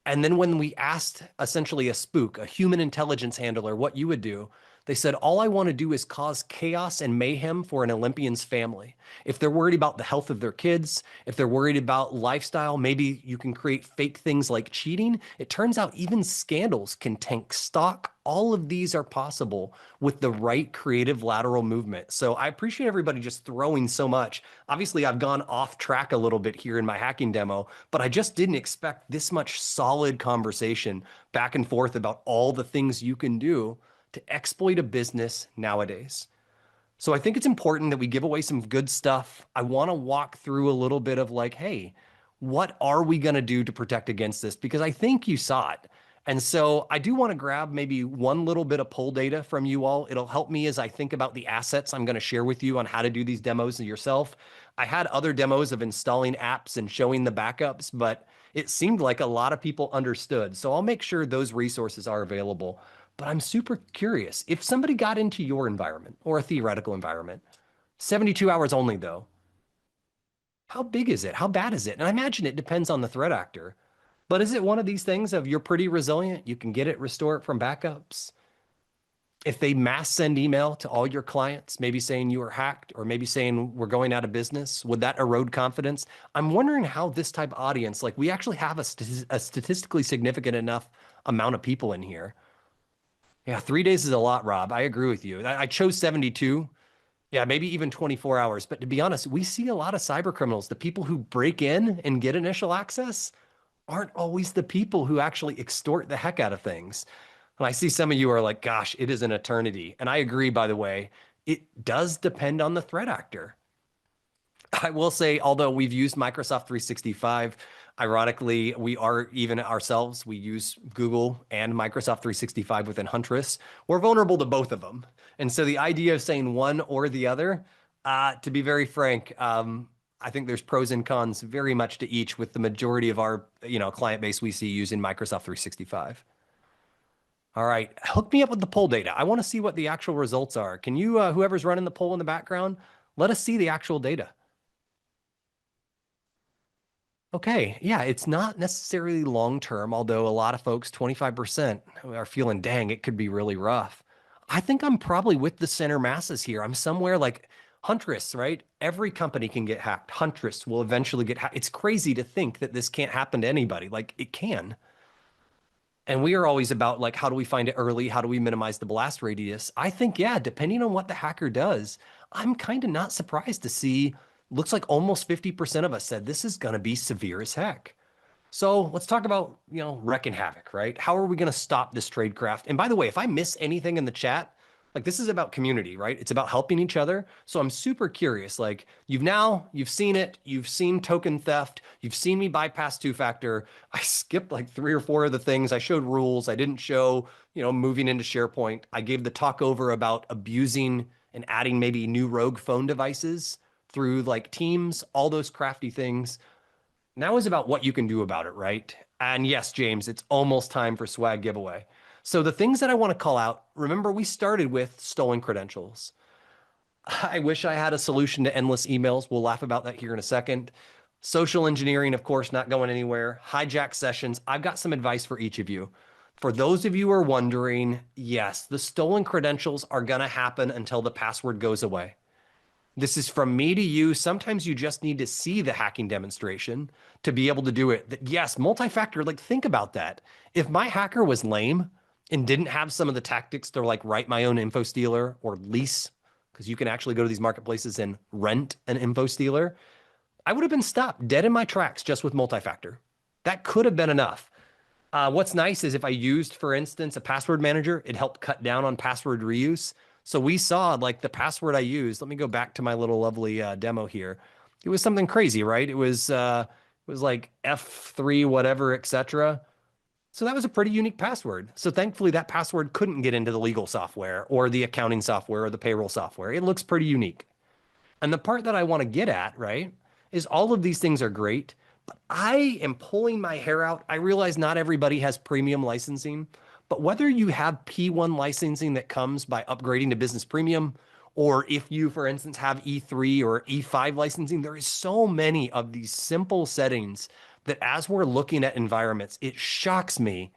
And then when we asked essentially a spook, a human intelligence handler, what you would do, they said, all I want to do is cause chaos and mayhem for an Olympian's family. If they're worried about the health of their kids, if they're worried about lifestyle, maybe you can create fake things like cheating. It turns out even scandals can tank stock. All of these are possible with the right creative lateral movement. So I appreciate everybody just throwing so much. Obviously, I've gone off track a little bit here in my hacking demo, but I just didn't expect this much solid conversation back and forth about all the things you can do to exploit a business nowadays. So I think it's important that we give away some good stuff. I want to walk through a little bit of like, hey, what are we going to do to protect against this? Because I think you saw it. And so I do want to grab maybe one little bit of poll data from you all. It'll help me as I think about the assets I'm going to share with you on how to do these demos yourself. I had other demos of installing apps and showing the backups, but it seemed like a lot of people understood. So I'll make sure those resources are available. But I'm super curious, if somebody got into your environment or a theoretical environment, 72 hours only though, how big is it? How bad is it? And I imagine it depends on the threat actor, but is it one of these things of you're pretty resilient, you can get it, restore it from backups? If they mass send email to all your clients, maybe saying you were hacked or maybe saying we're going out of business, would that erode confidence? I'm wondering how this type of audience, like we actually have a statistically significant enough amount of people in here. Yeah, 3 days is a lot, Rob. I agree with you. I chose 72. Yeah, maybe even 24 hours. But to be honest, we see a lot of cyber criminals. The people who break in and get initial access aren't always the people who actually extort the heck out of things. And I see some of you are like, gosh, it is an eternity. And I agree, by the way, it does depend on the threat actor. I will say, although we've used Microsoft 365, ironically, we are even ourselves, we use Google and Microsoft 365 within Huntress. We're vulnerable to both of them. And so the idea of saying one or the other, to be very frank, I think there's pros and cons very much to each, with the majority of our client base we see using Microsoft 365. All right, hook me up with the poll data. I want to see what the actual results are. Can you, whoever's running the poll in the background, let us see the actual data. Okay, yeah, it's not necessarily long-term, although a lot of folks, 25%, are feeling, dang, it could be really rough. I think I'm probably with the center masses here. I'm somewhere like Huntress, right? Every company can get hacked. Huntress will eventually get hacked. It's crazy to think that this can't happen to anybody. Like, it can. And we are always about like, how do we find it early? How do we minimize the blast radius? I think, yeah, depending on what the hacker does, I'm kind of not surprised to see, looks like almost 50% of us said this is going to be severe as heck. So let's talk about, wrecking havoc, right? How are we going to stop this tradecraft? And by the way, if I miss anything in the chat, like this is about community, right? It's about helping each other. So I'm super curious, like you've seen it, you've seen token theft, you've seen me bypass two-factor. I skipped like 3 or 4 of the things. I showed rules. I didn't show, moving into SharePoint. I gave the talk over about abusing and adding maybe new rogue phone devices through like Teams, all those crafty things. Now is about what you can do about it, right? And yes, James, it's almost time for swag giveaway. So the things that I want to call out, remember we started with stolen credentials. I wish I had a solution to endless emails. We'll laugh about that here in a second. Social engineering, of course, not going anywhere. Hijack sessions. I've got some advice for each of you. For those of you who are wondering, yes, the stolen credentials are going to happen until the password goes away. This is from me to you. Sometimes you just need to see the hacking demonstration to be able to do it. Yes, multi-factor, like think about that. If my hacker was lame and didn't have some of the tactics to like write my own info stealer or lease, because you can actually go to these marketplaces and rent an info stealer, I would have been stopped dead in my tracks just with multi-factor. That could have been enough. What's nice is if I used, for instance, a password manager, it helped cut down on password reuse. So we saw like the password I used. Let me go back to my little lovely demo here. It was something crazy, right? It was like F3 whatever, etc. So that was a pretty unique password. So thankfully that password couldn't get into the legal software or the accounting software or the payroll software. It looks pretty unique. And the part that I want to get at, right, is all of these things are great, but I am pulling my hair out. I realize not everybody has premium licensing, but whether you have P1 licensing that comes by upgrading to business premium, or if you, for instance, have E3 or E5 licensing, there is so many of these simple settings that as we're looking at environments, it shocks me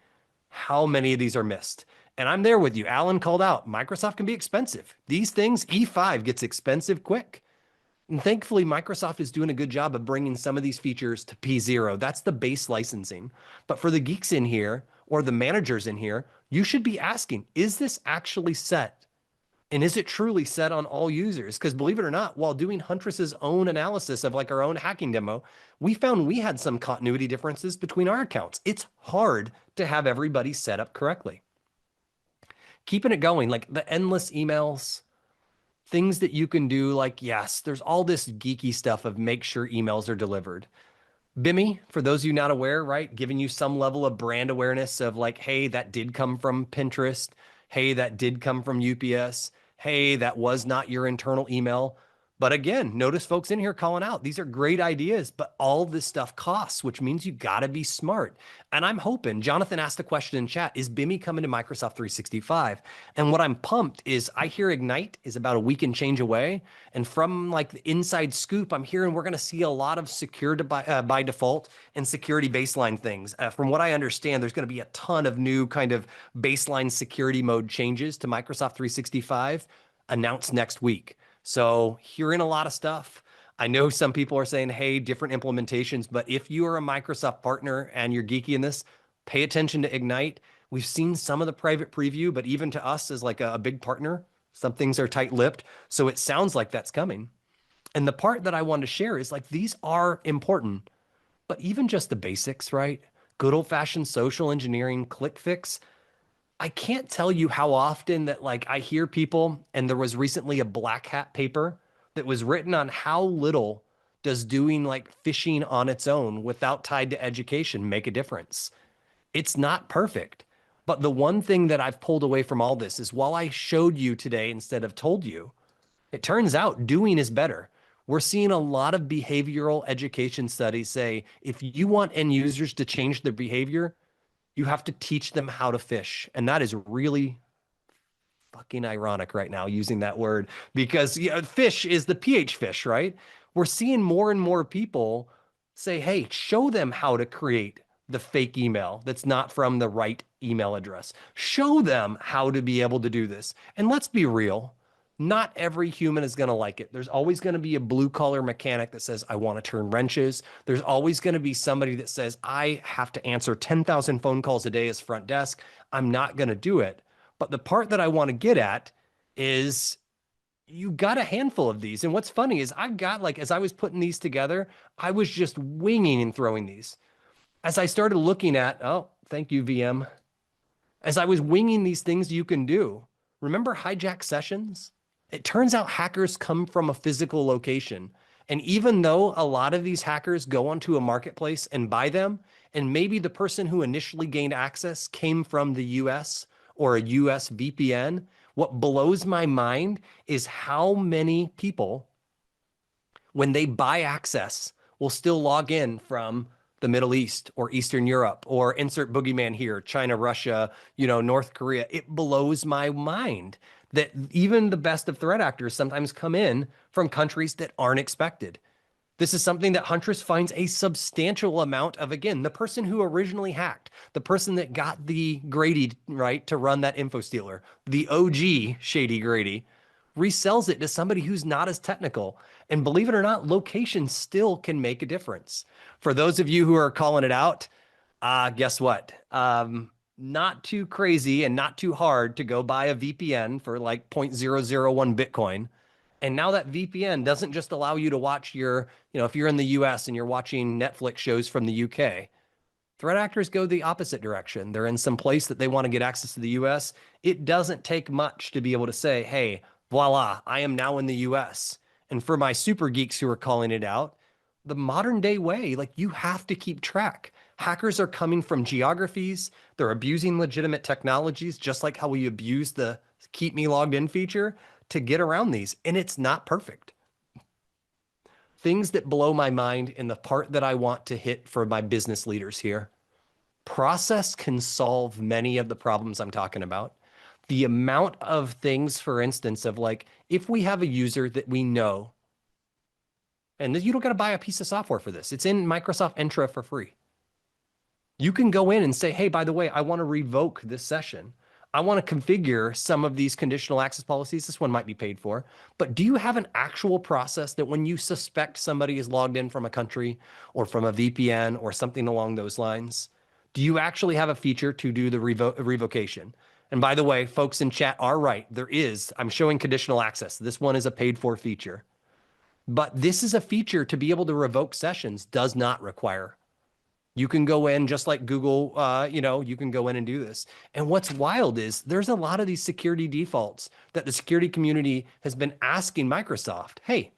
how many of these are missed. And I'm there with you. Alan called out, Microsoft can be expensive. These things, E5 gets expensive quick. And thankfully, Microsoft is doing a good job of bringing some of these features to P0. That's the base licensing. But for the geeks in here or the managers in here, you should be asking, is this actually set? And is it truly set on all users? Because believe it or not, while doing Huntress's own analysis of like our own hacking demo, we found we had some continuity differences between our accounts. It's hard to have everybody set up correctly. Keeping it going, like the endless emails, things that you can do, like, yes, there's all this geeky stuff of make sure emails are delivered. Bimmy, for those of you not aware, right, giving you some level of brand awareness of like, hey, that did come from Pinterest. Hey, that did come from UPS. Hey, that was not your internal email. But again, notice folks in here calling out. These are great ideas, but all this stuff costs, which means you got to be smart. And I'm hoping, Jonathan asked a question in chat, is Bimmy coming to Microsoft 365? And what I'm pumped is I hear Ignite is about a week and change away. And from like the inside scoop, I'm hearing we're going to see a lot of secure by default and security baseline things. From what I understand, there's going to be a ton of new kind of baseline security mode changes to Microsoft 365 announced next week. So hearing a lot of stuff. I know some people are saying, hey, different implementations, but if you are a Microsoft partner and you're geeky in this, pay attention to Ignite. We've seen some of the private preview, but even to us as like a big partner, some things are tight-lipped. So it sounds like that's coming. And the part that I want to share is like, these are important, but even just the basics, right? Good old-fashioned social engineering, click fix. I can't tell you how often that like I hear people, and there was recently a black hat paper that was written on how little does doing like phishing on its own without tied to education make a difference. It's not perfect. But the one thing that I've pulled away from all this is while I showed you today instead of told you, it turns out doing is better. We're seeing a lot of behavioral education studies say if you want end users to change their behavior, you have to teach them how to fish. And that is really fucking ironic right now using that word because fish is the pH fish, right? We're seeing more and more people say, hey, show them how to create the fake email that's not from the right email address. Show them how to be able to do this. And let's be real. Not every human is going to like it. There's always going to be a blue collar mechanic that says, I want to turn wrenches. There's always going to be somebody that says, I have to answer 10,000 phone calls a day as front desk. I'm not going to do it. But the part that I want to get at is you got a handful of these. And what's funny is I've got like, as I was putting these together, I was just winging and throwing these. As I started looking at, oh, thank you, VM. As I was winging these things you can do, remember hijack sessions? It turns out hackers come from a physical location. And even though a lot of these hackers go onto a marketplace and buy them, and maybe the person who initially gained access came from the US or a US VPN, what blows my mind is how many people, when they buy access, will still log in from the Middle East or Eastern Europe or insert boogeyman here, China, Russia, North Korea. It blows my mind that even the best of threat actors sometimes come in from countries that aren't expected. This is something that Huntress finds a substantial amount of, again, the person who originally hacked, the person that got the Grady, right, to run that info stealer, the OG Shady Grady, resells it to somebody who's not as technical. And believe it or not, location still can make a difference. For those of you who are calling it out, guess what? Not too crazy and not too hard to go buy a VPN for like 0.001 Bitcoin. And now that VPN doesn't just allow you to watch your, if you're in the US and you're watching Netflix shows from the UK, Threat actors go the opposite direction. They're in some place that they want to get access to the US. It doesn't take much to be able to say, hey, voila, I am now in the US. And for my super geeks who are calling it out, the modern day way, like you have to keep track. Hackers are coming from geographies. They're abusing legitimate technologies, just like how we abuse the keep me logged in feature to get around these. And it's not perfect. Things that blow my mind and the part that I want to hit for my business leaders here. Process can solve many of the problems I'm talking about. The amount of things, for instance, of like, if we have a user that we know, and you don't got to buy a piece of software for this. It's in Microsoft Entra for free. You can go in and say, hey, by the way, I want to revoke this session. I want to configure some of these conditional access policies. This one might be paid for, but do you have an actual process that when you suspect somebody is logged in from a country or from a VPN or something along those lines, do you actually have a feature to do the revocation? And by the way, folks in chat are right. There is, I'm showing conditional access. This one is a paid for feature, but this is a feature to be able to revoke sessions does not require. You can go in just like Google, you can go in and do this. And what's wild is there's a lot of these security defaults that the security community has been asking Microsoft, hey,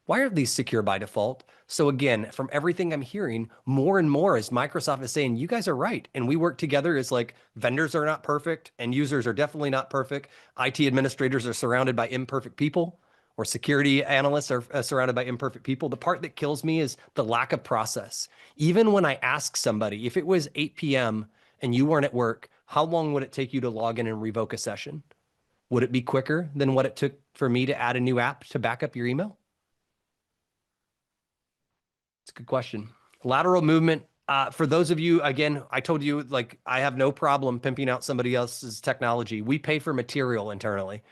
why are these secure by default? So again, from everything I'm hearing, more and more as Microsoft is saying, you guys are right. And we work together as like vendors are not perfect and users are definitely not perfect. IT administrators are surrounded by imperfect people, or security analysts are surrounded by imperfect people. The part that kills me is the lack of process. Even when I ask somebody, if it was 8 p.m. and you weren't at work, how long would it take you to log in and revoke a session? Would it be quicker than what it took for me to add a new app to back up your email? It's a good question. Lateral movement. For those of you, again, I told you, like, I have no problem pimping out somebody else's technology. We pay for material internally.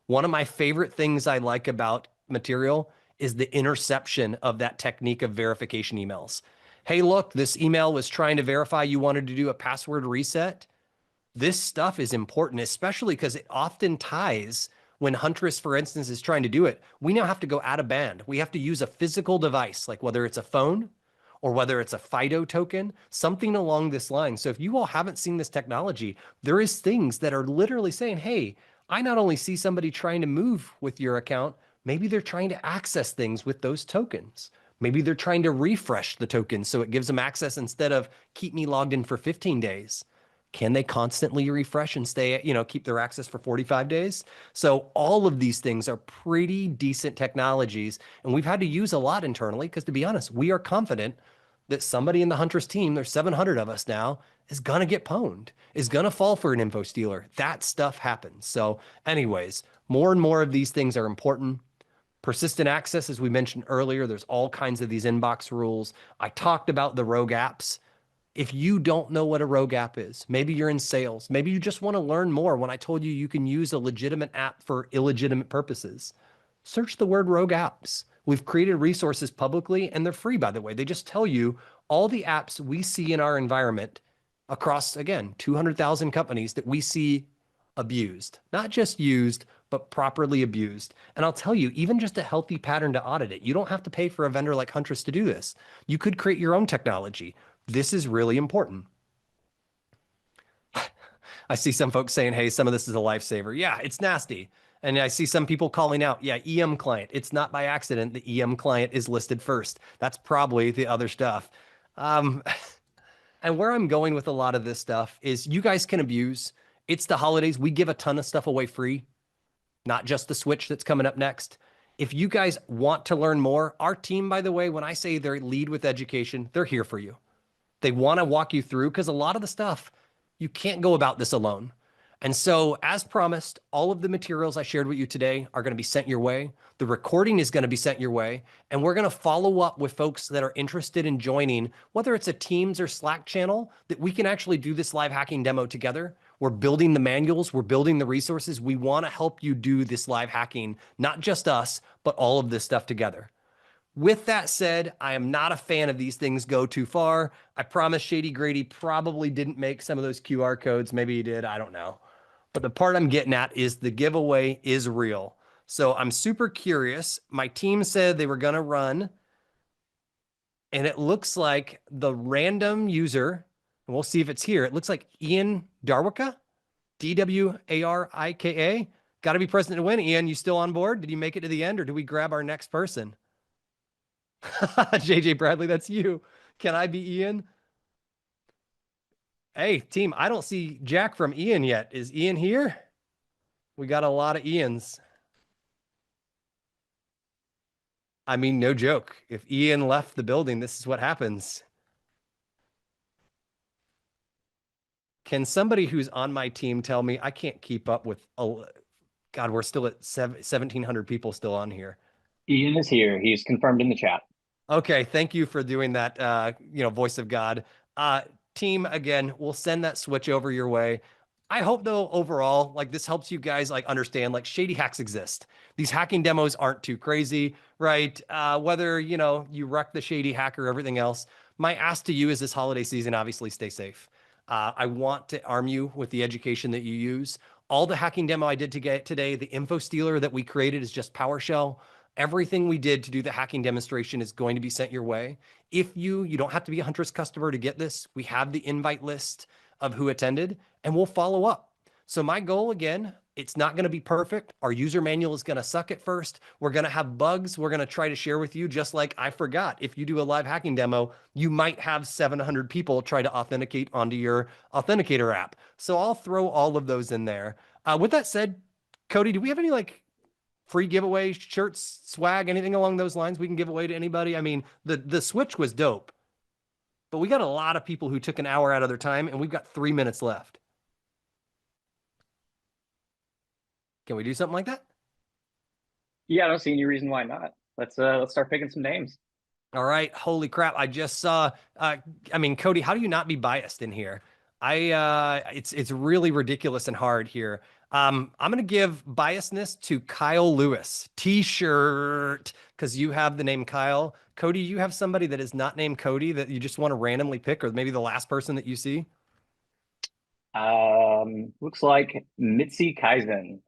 One of my favorite things I like about material is the interception of that technique of verification emails. Hey, look, this email was trying to verify you wanted to do a password reset. This stuff is important, especially because it often ties when Huntress, for instance, is trying to do it. We now have to go out of band. We have to use a physical device, like whether it's a phone or whether it's a FIDO token, something along this line. So if you all haven't seen this technology, there is things that are literally saying, hey, I not only see somebody trying to move with your account, maybe they're trying to access things with those tokens. Maybe they're trying to refresh the tokens so it gives them access instead of keep me logged in for 15 days. Can they constantly refresh and stay, keep their access for 45 days? So all of these things are pretty decent technologies. And we've had to use a lot internally because, to be honest, we are confident that somebody in the Huntress team, there's 700 of us now, is going to get pwned, is going to fall for an info stealer. That stuff happens. So anyways, more and more of these things are important. Persistent access, as we mentioned earlier, there's all kinds of these inbox rules. I talked about the rogue apps. If you don't know what a rogue app is, maybe you're in sales, maybe you just want to learn more. When I told you can use a legitimate app for illegitimate purposes, search the word rogue apps. We've created resources publicly, and they're free, by the way. They just tell you all the apps we see in our environment across, again, 200,000 companies that we see abused, not just used, but properly abused. And I'll tell you, even just a healthy pattern to audit it, you don't have to pay for a vendor like Huntress to do this. You could create your own technology. This is really important. I see some folks saying, hey, some of this is a lifesaver. Yeah, it's nasty. And I see some people calling out, yeah, EM client. It's not by accident. The EM client is listed first. That's probably the other stuff. And where I'm going with a lot of this stuff is you guys can abuse. It's the holidays. We give a ton of stuff away free, not just the Switch that's coming up next. If you guys want to learn more, our team, by the way, when I say they lead with education, they're here for you. They want to walk you through because a lot of the stuff, you can't go about this alone. And so as promised, all of the materials I shared with you today are going to be sent your way. The recording is going to be sent your way. And we're going to follow up with folks that are interested in joining, whether it's a Teams or Slack channel, that we can actually do this live hacking demo together. We're building the manuals. We're building the resources. We want to help you do this live hacking, not just us, but all of this stuff together. With that said, I am not a fan of these things go too far. I promise Shady Grady probably didn't make some of those QR codes. Maybe he did. I don't know. But the part I'm getting at is the giveaway is real. So I'm super curious. My team said they were going to run And it looks like the random user, and we'll see if it's here. It looks like Ian Darwika, Dwarika. Got to be present to win. Ian, you still on board? Did you make it to the end, or do we grab our next person? JJ Bradley, that's you. Can I be Ian? Hey, team, I don't see Jack from Ian yet. Is Ian here? We got a lot of Ians. I mean, no joke. If Ian left the building, this is what happens. Can somebody who's on my team tell me? I can't keep up with, God, we're still at 1,700 people still on here. Ian is here. He's confirmed in the chat. Okay, thank you for doing that, voice of God. Team, again, we'll send that switch over your way. I hope, though, overall, like this helps you guys like understand like shady hacks exist. These hacking demos aren't too crazy, right? Whether, you wreck the shady hacker or everything else, my ask to you is this holiday season, obviously stay safe. I want to arm you with the education that you use. All the hacking demo I did to get today, the info stealer that we created is just PowerShell. Everything we did to do the hacking demonstration is going to be sent your way. If you don't have to be a Huntress customer to get this. We have the invite list of who attended, and we'll follow up. So my goal, again, it's not going to be perfect. Our user manual is going to suck at first. We're going to have bugs. We're going to try to share with you, just like I forgot. If you do a live hacking demo, you might have 700 people try to authenticate onto your authenticator app. So I'll throw all of those in there. With that said, Cody, do we have any free giveaway shirts, swag, anything along those lines we can give away to anybody? I mean, the switch was dope, but we got a lot of people who took an hour out of their time, and we've got 3 minutes left. Can we do something like that? Yeah, I don't see any reason why not. Let's start picking some names. All right. Holy crap. I just saw, Cody, how do you not be biased in here? It's really ridiculous and hard here. I'm going to give biasness to Kyle Lewis t-shirt because you have the name Kyle. Cody, you have somebody that is not named Cody that you just want to randomly pick, or maybe the last person that you see? Looks like Misty Kaizen.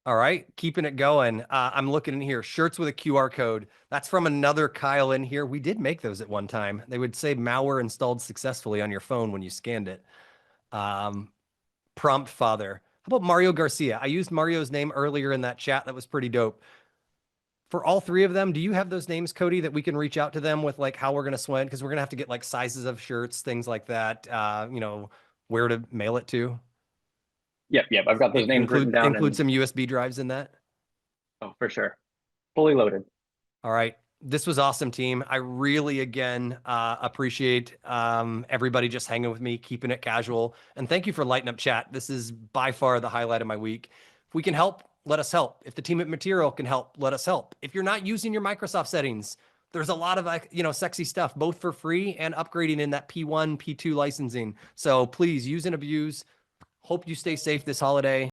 All right, keeping it going. I'm looking in here, shirts with a QR code. That's from another Kyle in here. We did make those at one time. They would say malware installed successfully on your phone when you scanned it. Prompt father. How about Mario Garcia? I used Mario's name earlier in that chat. That was pretty dope. For all three of them, do you have those names, Cody, that we can reach out to them with how we're going to swim? Because we're going to have to get sizes of shirts, things like that, where to mail it to. Yep. I've got those names written down. Include some USB drives in that. Oh, for sure. Fully loaded. All right. This was awesome, team. I really, again, appreciate everybody just hanging with me, keeping it casual. And thank you for lighting up chat. This is by far the highlight of my week. If we can help, let us help. If the team at Material can help, let us help. If you're not using your Microsoft settings, there's a lot of sexy stuff, both for free and upgrading in that P1, P2 licensing. So please use and abuse. Hope you stay safe this holiday.